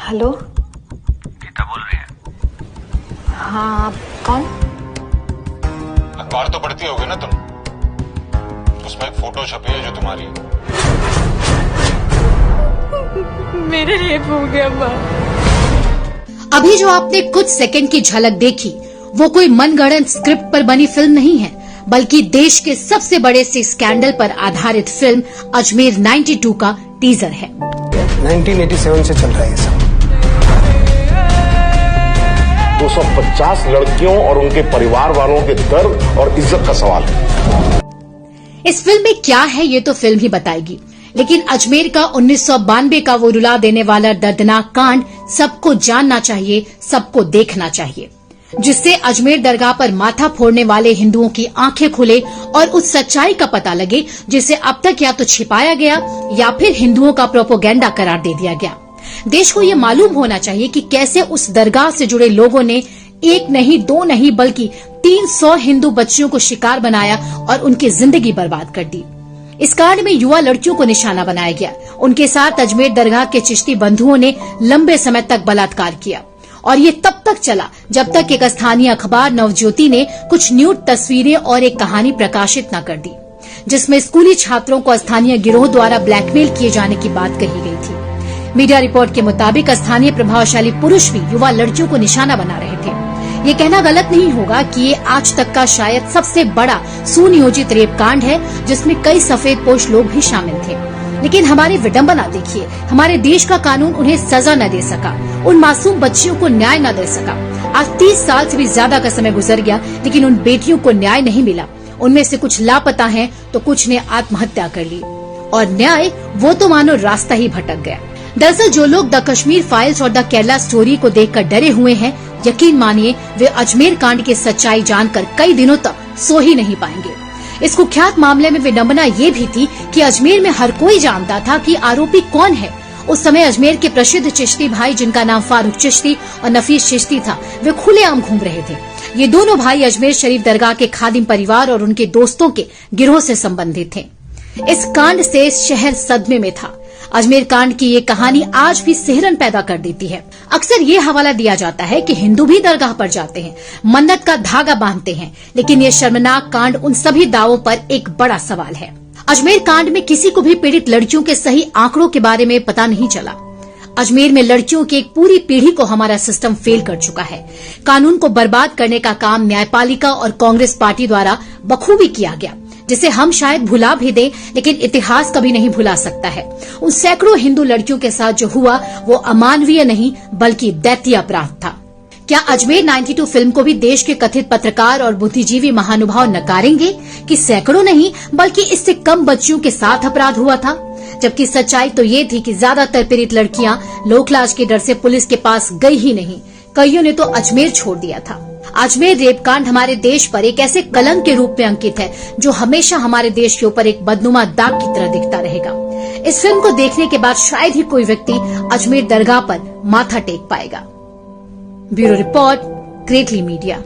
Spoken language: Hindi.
हेलो, गीता बोल रही है? हाँ आप कौन? अखबार तो पढ़ती होगी ना तुम, उसमें एक फोटो छपी है जो तुम्हारी है। मेरे रेप हो गया माँ। अभी जो आपने कुछ सेकंड की झलक देखी वो कोई मनगढ़ंत स्क्रिप्ट पर बनी फिल्म नहीं है, बल्कि देश के सबसे बड़े से स्कैंडल पर आधारित फिल्म अजमेर 92 का टीजर है। 1987 से चल रहा है ये सब। 250 लड़कियों और उनके परिवार वालों के दर्द और इज्जत का सवाल है। इस फिल्म में क्या है ये तो फिल्म ही बताएगी, लेकिन अजमेर का 1992 का वो रुला देने वाला दर्दनाक कांड सबको जानना चाहिए, सबको देखना चाहिए, जिससे अजमेर दरगाह पर माथा फोड़ने वाले हिंदुओं की आंखें खुले और उस सच्चाई का पता लगे जिसे अब तक या तो छिपाया गया या फिर हिंदुओं का प्रोपोगेंडा करार दे दिया गया। देश को ये मालूम होना चाहिए कि कैसे उस दरगाह से जुड़े लोगों ने एक नहीं, दो नहीं, बल्कि 300 हिंदू बच्चियों को शिकार बनाया और उनकी जिंदगी बर्बाद कर दी। इस कांड में युवा लड़कियों को निशाना बनाया गया। उनके साथ अजमेर दरगाह के चिश्ती बंधुओं ने लंबे समय तक बलात्कार किया और ये तब तक चला जब तक एक स्थानीय अखबार नवज्योति ने कुछ न्यूड तस्वीरें और एक कहानी प्रकाशित न कर दी, जिसमें स्कूली छात्रों को स्थानीय गिरोह द्वारा ब्लैकमेल किए जाने की बात कही गई थी। मीडिया रिपोर्ट के मुताबिक स्थानीय प्रभावशाली पुरुष भी युवा लड़कियों को निशाना बना रहे थे। ये कहना गलत नहीं होगा कि ये आज तक का शायद सबसे बड़ा सुनियोजित रेप कांड है, जिसमें कई सफेदपोश लोग भी शामिल थे। लेकिन हमारी विडंबना देखिए, हमारे देश का कानून उन्हें सजा न दे सका, उन मासूम बच्चियों को न्याय न दे सका। आज 30 साल से भी ज्यादा का समय गुजर गया, लेकिन उन बेटियों को न्याय नहीं मिला। उनमें से कुछ लापता हैं, तो कुछ ने आत्महत्या कर ली और न्याय वो तो मानो रास्ता ही भटक गया। दरअसल जो लोग द कश्मीर फाइल्स और द केरला स्टोरी को देखकर डरे हुए हैं, यकीन मानिए वे अजमेर कांड की सच्चाई जानकर कई दिनों तक सो ही नहीं पाएंगे। इस कुख्यात मामले में विडंबना ये भी थी कि अजमेर में हर कोई जानता था कि आरोपी कौन है। उस समय अजमेर के प्रसिद्ध चिश्ती भाई, जिनका नाम फारूक चिश्ती और नफीस चिश्ती था, वे खुलेआम घूम रहे थे। ये दोनों भाई अजमेर शरीफ दरगाह के खादिम परिवार और उनके दोस्तों के गिरोह से संबंधित थे। इस कांड से शहर सदमे में था। अजमेर कांड की ये कहानी आज भी सिहरन पैदा कर देती है। अक्सर ये हवाला दिया जाता है कि हिंदू भी दरगाह पर जाते हैं, मन्नत का धागा बांधते हैं, लेकिन ये शर्मनाक कांड उन सभी दावों पर एक बड़ा सवाल है। अजमेर कांड में किसी को भी पीड़ित लड़कियों के सही आंकड़ों के बारे में पता नहीं चला। अजमेर में लड़कियों की एक पूरी पीढ़ी को हमारा सिस्टम फेल कर चुका है। कानून को बर्बाद करने का काम न्यायपालिका और कांग्रेस पार्टी द्वारा बखूबी किया गया, जिसे हम शायद भुला भी दें, लेकिन इतिहास कभी नहीं भुला सकता है। उन सैकड़ों हिंदू लड़कियों के साथ जो हुआ वो अमानवीय नहीं बल्कि दैत्य अपराध था। क्या अजमेर 92 फिल्म को भी देश के कथित पत्रकार और बुद्धिजीवी महानुभाव नकारेंगे कि सैकड़ों नहीं बल्कि इससे कम बच्चियों के साथ अपराध हुआ था? जबकि सच्चाई तो ये थी कि ज्यादातर पीड़ित लड़कियां लोकलाज के डर से पुलिस के पास गई ही नहीं, कईयों ने तो अजमेर छोड़ दिया था। अजमेर रेप कांड हमारे देश पर एक ऐसे कलंक के रूप में अंकित है जो हमेशा हमारे देश के ऊपर एक बदनुमा दाग की तरह दिखता रहेगा। इस फिल्म को देखने के बाद शायद ही कोई व्यक्ति अजमेर दरगाह पर माथा टेक पाएगा। Bureau report, greatly media.